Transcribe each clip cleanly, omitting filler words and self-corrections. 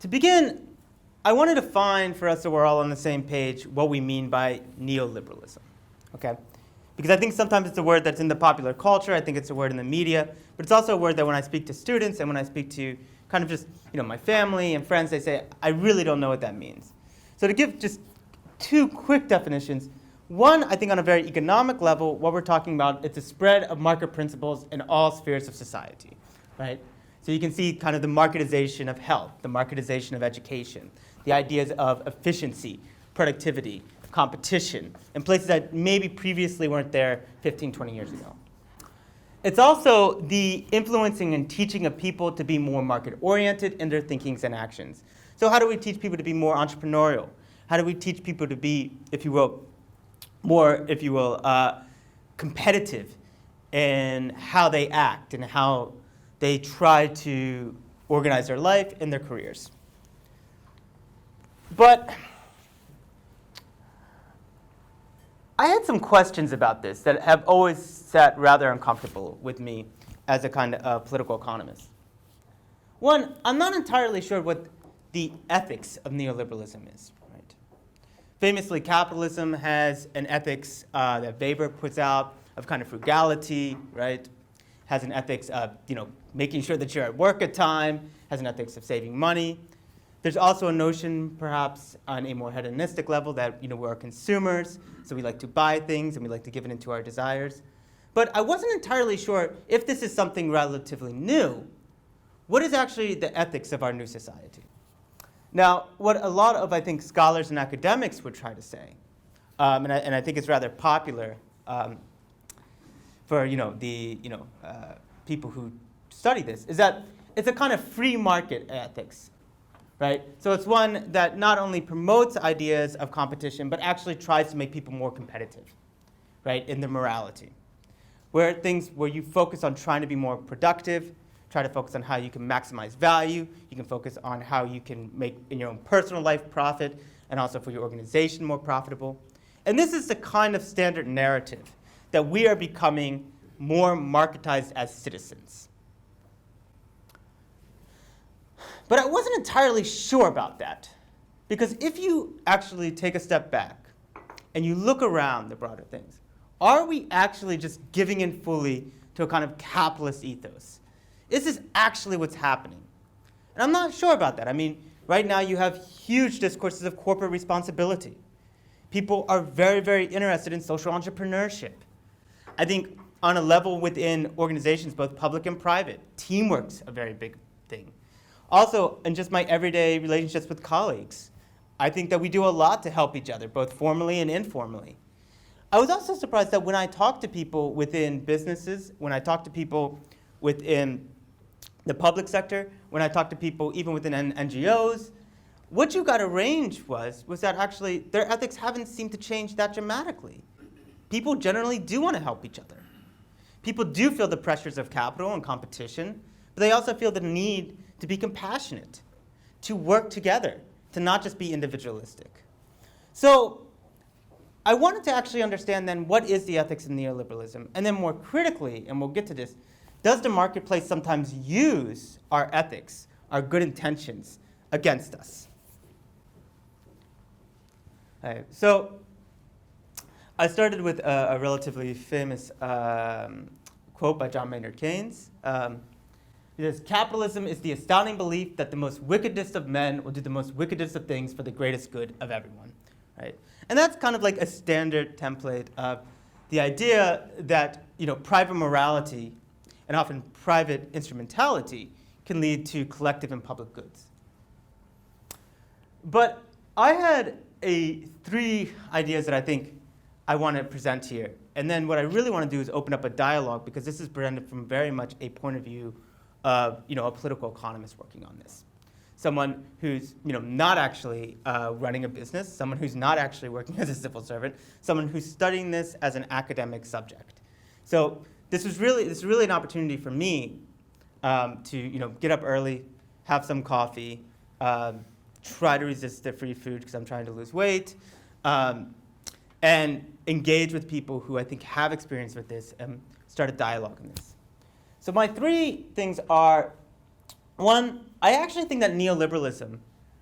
To begin, I want to define for us so we're all on the same page what we mean by neoliberalism, okay? Because I think sometimes it's a word that's in the popular culture, I think it's a word in the media, but it's also a word that when I speak to students and when I speak to kind of just my family and friends, they say, I really don't know what that means. So to give just two quick definitions, one, I think on a very economic level, what we're talking about, it's a spread of market principles in all spheres of society, right? So you can see kind of the marketization of health, the marketization of education, the ideas of efficiency, productivity, competition, in places that maybe previously weren't there 15, 20 years ago. It's also the influencing and teaching of people to be more market-oriented in their thinkings and actions. So how do we teach people to be more entrepreneurial? How do we teach people to be, if you will, more, competitive in how they act and how they try to organize their life and their careers? But I had some questions about this that have always sat rather uncomfortable with me as a kind of political economist. One, I'm not entirely sure what the ethics of neoliberalism is. Right? Famously, capitalism has an ethics that Weber puts out of kind of frugality, right? Has an ethics of making sure that you're at work at time, has an ethics of saving money. There's also a notion, perhaps, on a more hedonistic level that we're consumers, so we like to buy things and we like to give it into our desires. But I wasn't entirely sure if this is something relatively new. What is actually the ethics of our new society? Now, what a lot of, I think, scholars and academics would try to say, and I think it's rather popular for people who study this, is that it's a kind of free market ethics. Right? So it's one that not only promotes ideas of competition, but actually tries to make people more competitive, right, in their morality. Where you focus on trying to be more productive, try to focus on how you can maximize value, you can focus on how you can make in your own personal life profit, and also for your organization more profitable. And this is the kind of standard narrative that we are becoming more marketized as citizens. But I wasn't entirely sure about that. Because if you actually take a step back and you look around the broader things, are we actually just giving in fully to a kind of capitalist ethos? Is this actually what's happening? And I'm not sure about that. I mean, right now you have huge discourses of corporate responsibility. People are very, very interested in social entrepreneurship. I think on a level within organizations, both public and private, teamwork's a very big thing. Also, in just my everyday relationships with colleagues, I think that we do a lot to help each other, both formally and informally. I was also surprised that when I talk to people within businesses, when I talk to people within the public sector, when I talk to people even within NGOs, what you got a range was that actually their ethics haven't seemed to change that dramatically. People generally do want to help each other. People do feel the pressures of capital and competition, but they also feel the need to be compassionate, to work together, to not just be individualistic. So I wanted to actually understand then what is the ethics of neoliberalism, and then more critically, and we'll get to this, does the marketplace sometimes use our ethics, our good intentions, against us? So I started with a relatively famous quote by John Maynard Keynes. He says, "Capitalism is the astounding belief that the most wickedest of men will do the most wickedest of things for the greatest good of everyone." Right? And that's kind of like a standard template of the idea that private morality and often private instrumentality can lead to collective and public goods. But I had three ideas that I think I want to present here. And then what I really want to do is open up a dialogue, because this is presented from very much a point of view of a political economist working on this. Someone who's not actually running a business, someone who's not actually working as a civil servant, someone who's studying this as an academic subject. So this is really an opportunity for me to get up early, have some coffee, try to resist the free food because I'm trying to lose weight, and engage with people who I think have experience with this and start a dialogue on this. So my three things are, One, I actually think that neoliberalism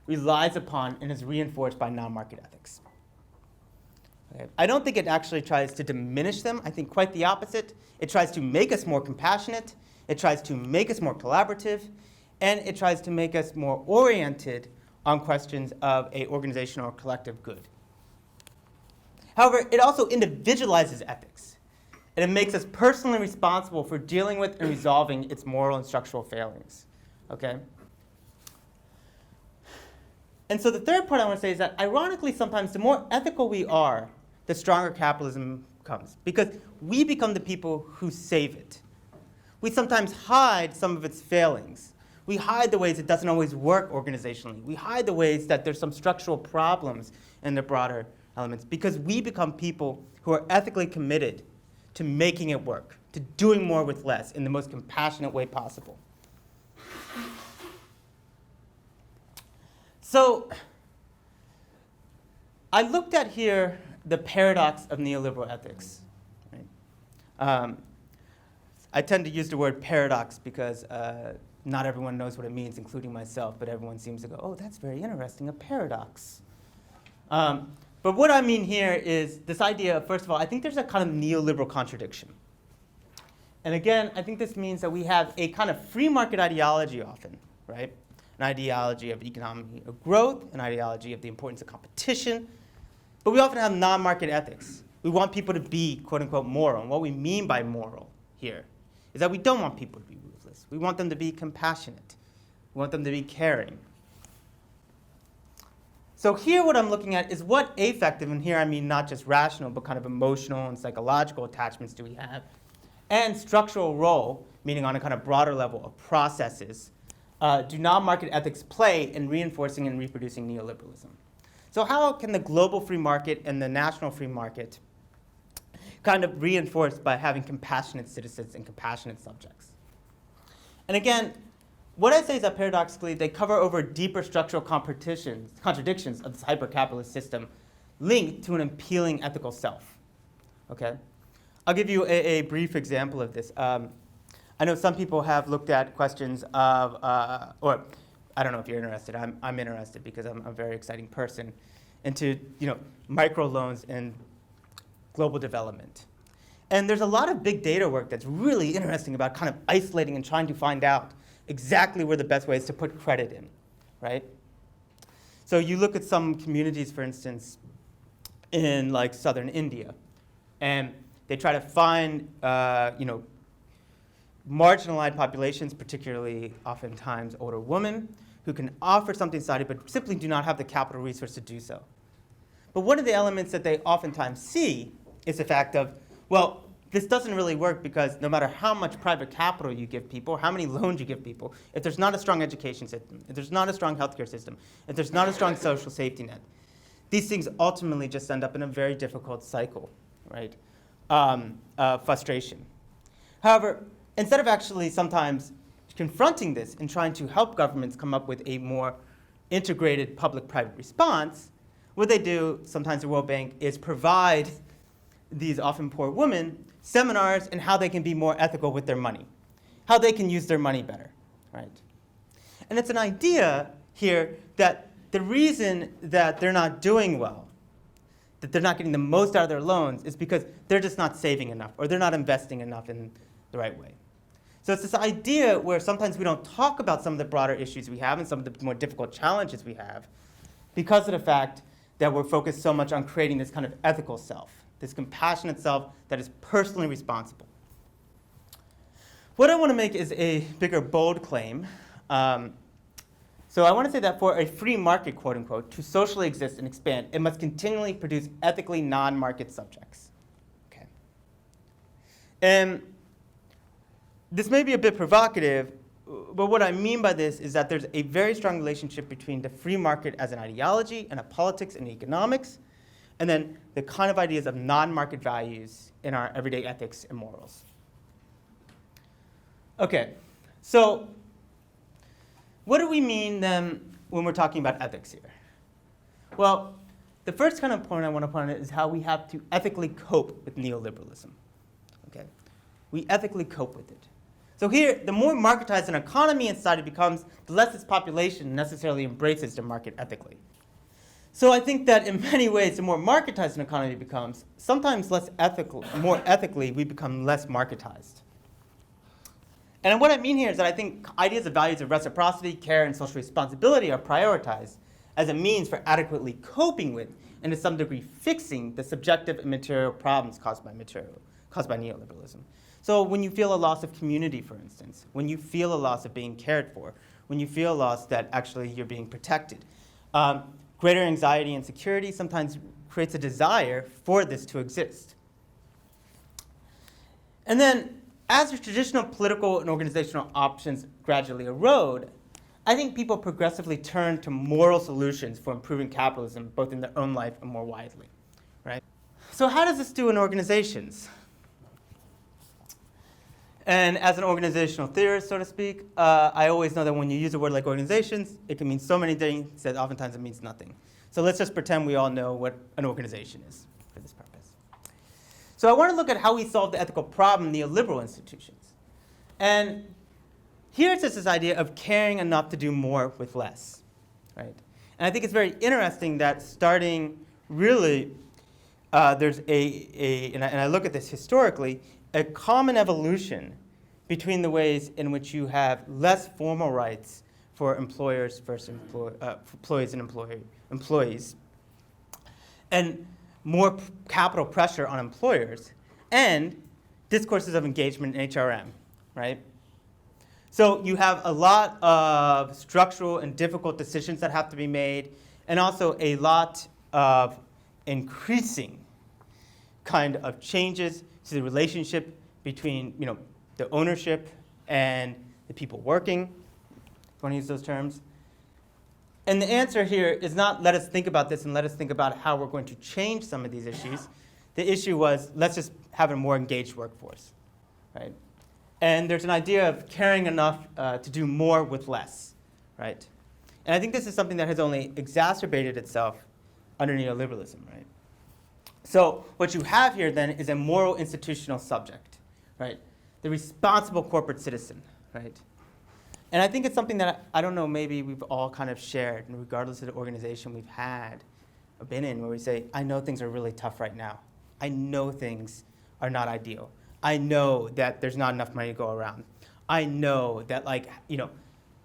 relies upon and is reinforced by non-market ethics. Okay. I don't think it actually tries to diminish them. I think quite the opposite. It tries to make us more compassionate. It tries to make us more collaborative. And it tries to make us more oriented on questions of an organizational or collective good. However, it also individualizes ethics. And it makes us personally responsible for dealing with and resolving its moral and structural failings. Okay? And so the third point I want to say is that, ironically, sometimes the more ethical we are, the stronger capitalism becomes, because we become the people who save it. We sometimes hide some of its failings. We hide the ways it doesn't always work organizationally. We hide the ways that there's some structural problems in the broader elements, because we become people who are ethically committed to making it work, to doing more with less in the most compassionate way possible. So I looked at here the paradox of neoliberal ethics. Right? I tend to use the word paradox because not everyone knows what it means, including myself, but everyone seems to go, oh, that's very interesting, a paradox. But what I mean here is this idea of, first of all, I think there's a kind of neoliberal contradiction. And again, I think this means that we have a kind of free market ideology often, right? An ideology of economic growth, an ideology of the importance of competition. But we often have non-market ethics. We want people to be, quote unquote, moral. And what we mean by moral here is that we don't want people to be ruthless. We want them to be compassionate. We want them to be caring. So here what I'm looking at is what affective, and here I mean not just rational, but kind of emotional and psychological attachments do we have, and structural role, meaning on a kind of broader level of processes, do non-market ethics play in reinforcing and reproducing neoliberalism? So how can the global free market and the national free market kind of reinforce by having compassionate citizens and compassionate subjects? And again, what I say is that paradoxically, they cover over deeper structural contradictions of this hyper-capitalist system linked to an appealing ethical self. Okay? I'll give you a brief example of this. I know some people have looked at questions of, or I don't know if you're interested. I'm interested because I'm a very exciting person into microloans and global development. And there's a lot of big data work that's really interesting about kind of isolating and trying to find out exactly where the best way is to put credit in, right? So you look at some communities, for instance, in like southern India, and they try to find, marginalized populations, particularly oftentimes older women, who can offer something to society but simply do not have the capital resource to do so. But one of the elements that they oftentimes see is the fact of, well, this doesn't really work because no matter how much private capital you give people, how many loans you give people, if there's not a strong education system, if there's not a strong healthcare system, if there's not a strong social safety net, these things ultimately just end up in a very difficult cycle, right? Frustration. However, instead of actually sometimes confronting this and trying to help governments come up with a more integrated public-private response, what they do, sometimes the World Bank, is provide these often poor women seminars on how they can be more ethical with their money, how they can use their money better, right? And it's an idea here that the reason that they're not doing well, that they're not getting the most out of their loans, is because they're just not saving enough or they're not investing enough in the right way. So it's this idea where sometimes we don't talk about some of the broader issues we have and some of the more difficult challenges we have because of the fact that we're focused so much on creating this kind of ethical self, this compassionate self that is personally responsible. What I want to make is a bigger, bold claim. So I want to say that for a free market, quote unquote, to socially exist and expand, it must continually produce ethically non-market subjects. Okay. And this may be a bit provocative, but what I mean by this is that there's a very strong relationship between the free market as an ideology and a politics and economics, and then the kind of ideas of non-market values in our everyday ethics and morals. Okay, so what do we mean then when we're talking about ethics here? Well, the first kind of point I want to point out is how we have to ethically cope with neoliberalism. Okay, we ethically cope with it. So here, the more marketized an economy and society becomes, the less its population necessarily embraces the market ethically. So I think that in many ways, the more marketized an economy becomes, sometimes less ethical, more ethically, we become less marketized. And what I mean here is that I think ideas of values of reciprocity, care, and social responsibility are prioritized as a means for adequately coping with, and to some degree fixing, the subjective and material problems caused by neoliberalism. So when you feel a loss of community, for instance, when you feel a loss of being cared for, when you feel a loss that actually you're being protected, greater anxiety and security sometimes creates a desire for this to exist. And then, as the traditional political and organizational options gradually erode, I think people progressively turn to moral solutions for improving capitalism, both in their own life and more widely, right? So how does this do in organizations? And as an organizational theorist, so to speak, I always know that when you use a word like organizations, it can mean so many things that oftentimes it means nothing. So let's just pretend we all know what an organization is for this purpose. So I want to look at how we solve the ethical problem in neoliberal institutions. And here's just this idea of caring enough to do more with less, right? And I think it's very interesting that starting really, there's and I look at this historically, a common evolution between the ways in which you have less formal rights for employers versus employees and employees, and more capital pressure on employers, and discourses of engagement in HRM, right? So you have a lot of structural and difficult decisions that have to be made, and also a lot of increasing kind of changes to the relationship between, the ownership and the people working, if you want to use those terms. And the answer here is not let us think about this and let us think about how we're going to change some of these issues. The issue was let's just have a more engaged workforce, right? And there's an idea of caring enough to do more with less, right? And I think this is something that has only exacerbated itself under neoliberalism, right? So what you have here then is a moral institutional subject, right? The responsible corporate citizen, right? And I think it's something that, I don't know, maybe we've all kind of shared, and regardless of the organization we've had or been in, where we say, I know things are really tough right now. I know things are not ideal. I know that there's not enough money to go around. I know that,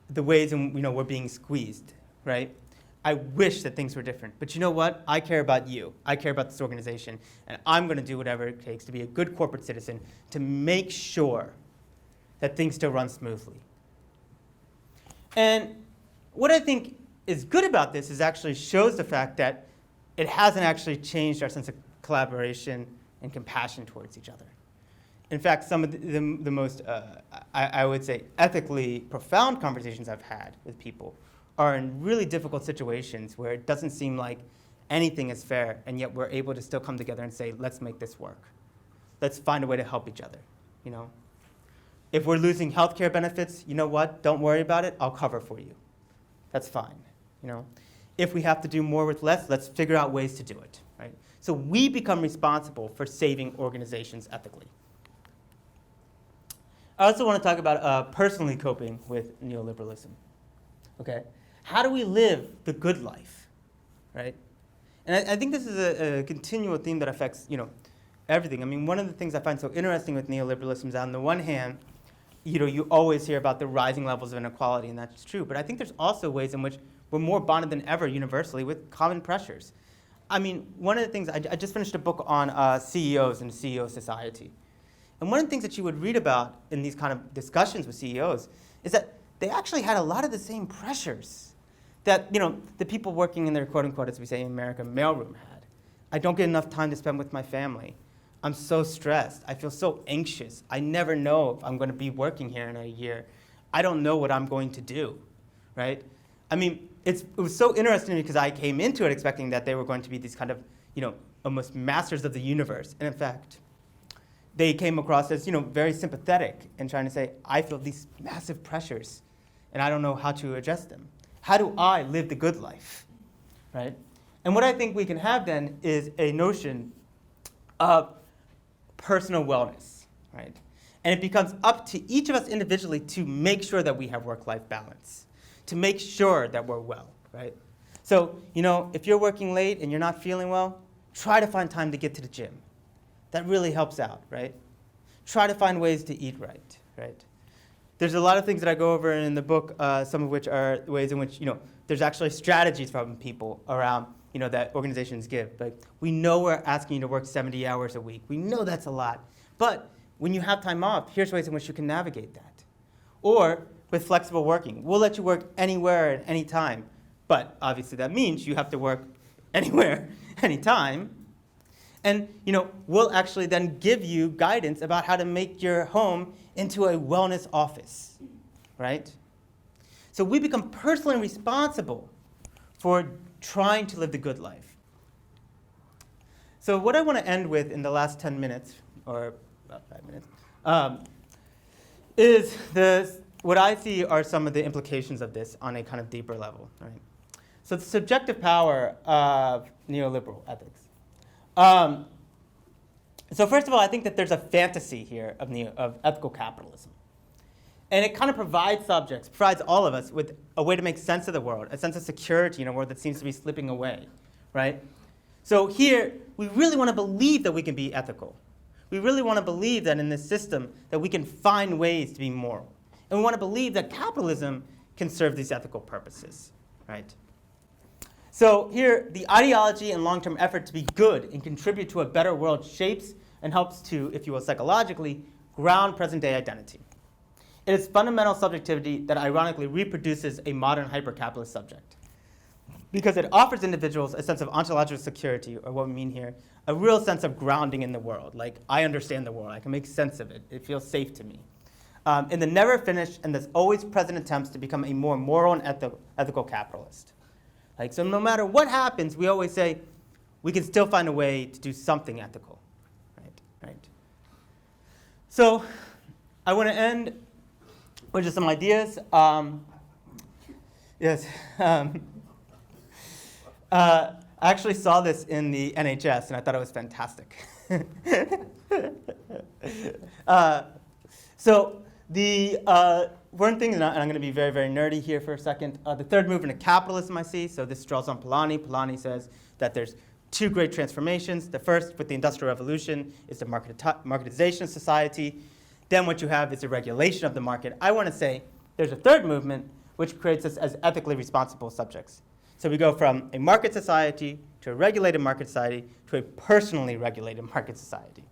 the ways in we're being squeezed, right? I wish that things were different. But you know what? I care about you. I care about this organization. And I'm going to do whatever it takes to be a good corporate citizen to make sure that things still run smoothly. And what I think is good about this is actually shows the fact that it hasn't actually changed our sense of collaboration and compassion towards each other. In fact, some of the most, I would say, ethically profound conversations I've had with people are in really difficult situations where it doesn't seem like anything is fair, and yet we're able to still come together and say, let's make this work. Let's find a way to help each other, If we're losing healthcare benefits, you know what? Don't worry about it. I'll cover for you. That's fine, If we have to do more with less, let's figure out ways to do it, right? So we become responsible for saving organizations ethically. I also want to talk about personally coping with neoliberalism, okay? How do we live the good life, right? And I think this is a continual theme that affects, everything. I mean, one of the things I find so interesting with neoliberalism is on the one hand, you always hear about the rising levels of inequality, and that's true. But I think there's also ways in which we're more bonded than ever universally with common pressures. I mean, one of the things, I just finished a book on CEOs and CEO society. And one of the things that you would read about in these kind of discussions with CEOs is that they actually had a lot of the same pressures that the people working in their quote-unquote, as we say in America, mailroom had. I don't get enough time to spend with my family. I'm so stressed. I feel so anxious. I never know if I'm going to be working here in a year. I don't know what I'm going to do, right? I mean, it was so interesting to me because I came into it expecting that they were going to be these kind of, almost masters of the universe. And in fact, they came across as, very sympathetic and trying to say, I feel these massive pressures and I don't know how to address them. How do I live the good life, right? And what I think we can have then is a notion of personal wellness, right? And it becomes up to each of us individually to make sure that we have work-life balance, to make sure that we're well, right? So, if you're working late and you're not feeling well, try to find time to get to the gym. That really helps out, right? Try to find ways to eat right, right? There's a lot of things that I go over in the book, some of which are ways in which, there's actually strategies from people around, that organizations give. Like, we know we're asking you to work 70 hours a week. We know that's a lot. But when you have time off, here's ways in which you can navigate that. Or with flexible working, we'll let you work anywhere at any time. But obviously that means you have to work anywhere, anytime. And we'll actually then give you guidance about how to make your home into a wellness office, right? So we become personally responsible for trying to live the good life. So what I want to end with in the last 10 minutes, or about 5 minutes, is what I see are some of the implications of this on a kind of deeper level, right? So the subjective power of neoliberal ethics. So first of all, I think that there's a fantasy here of ethical capitalism. And it kind of provides all of us with a way to make sense of the world, a sense of security in a world that seems to be slipping away, right? So here, we really want to believe that we can be ethical. We really want to believe that in this system that we can find ways to be moral. And we want to believe that capitalism can serve these ethical purposes, right? So here, the ideology and long-term effort to be good and contribute to a better world shapes and helps to, if you will, psychologically, ground present-day identity. It is fundamental subjectivity that ironically reproduces a modern hyper-capitalist subject, because it offers individuals a sense of ontological security, or what we mean here, a real sense of grounding in the world. Like, I understand the world. I can make sense of it. It feels safe to me. In the never-finished and thus always present attempts to become a more moral and ethical capitalist. Like, so no matter what happens, we always say, we can still find a way to do something ethical, right? So I want to end with just some ideas. Yes. I actually saw this in the NHS, and I thought it was fantastic. So the one thing, and I'm going to be very, very nerdy here for a second, the third movement of capitalism I see, so this draws on Polanyi. Polanyi says that there's two great transformations. The first, with the Industrial Revolution, is the marketization of society. Then what you have is the regulation of the market. I want to say there's a third movement, which creates us as ethically responsible subjects. So we go from a market society to a regulated market society to a personally regulated market society.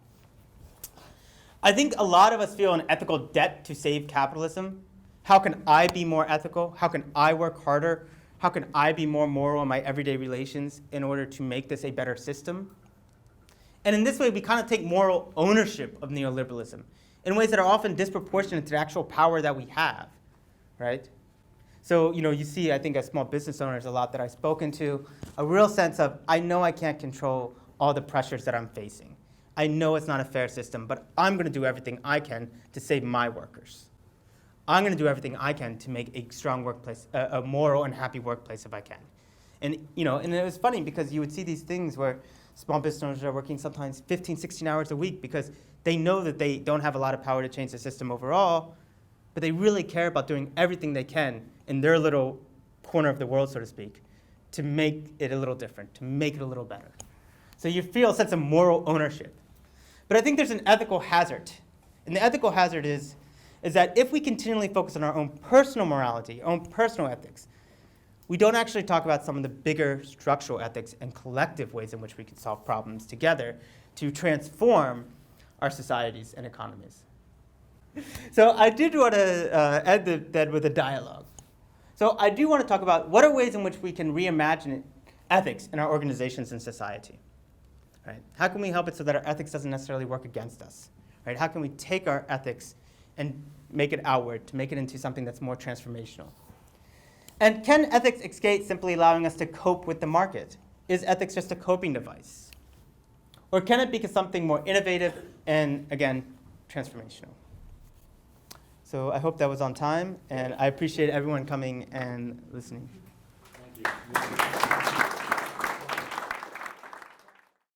I think a lot of us feel an ethical debt to save capitalism. How can I be more ethical? How can I work harder? How can I be more moral in my everyday relations in order to make this a better system? And in this way, we kind of take moral ownership of neoliberalism in ways that are often disproportionate to the actual power that we have, right? So, you see, I think as small business owners, a lot that I've spoken to, a real sense of, I know I can't control all the pressures that I'm facing. I know it's not a fair system, but I'm going to do everything I can to save my workers. I'm going to do everything I can to make a strong workplace, a moral and happy workplace if I can. And, and it was funny because you would see these things where small business owners are working sometimes 15, 16 hours a week because they know that they don't have a lot of power to change the system overall, but they really care about doing everything they can in their little corner of the world, so to speak, to make it a little different, to make it a little better. So you feel a sense of moral ownership. But I think there's an ethical hazard. And the ethical hazard is that if we continually focus on our own personal morality, own personal ethics, we don't actually talk about some of the bigger structural ethics and collective ways in which we can solve problems together to transform our societies and economies. So I did want to end that with a dialogue. So I do want to talk about what are ways in which we can reimagine ethics in our organizations and society. Right? How can we help it so that our ethics doesn't necessarily work against us? Right? How can we take our ethics and make it outward, to make it into something that's more transformational? And can ethics escape simply allowing us to cope with the market? Is ethics just a coping device? Or can it become something more innovative and, again, transformational? So I hope that was on time, and I appreciate everyone coming and listening. Thank you.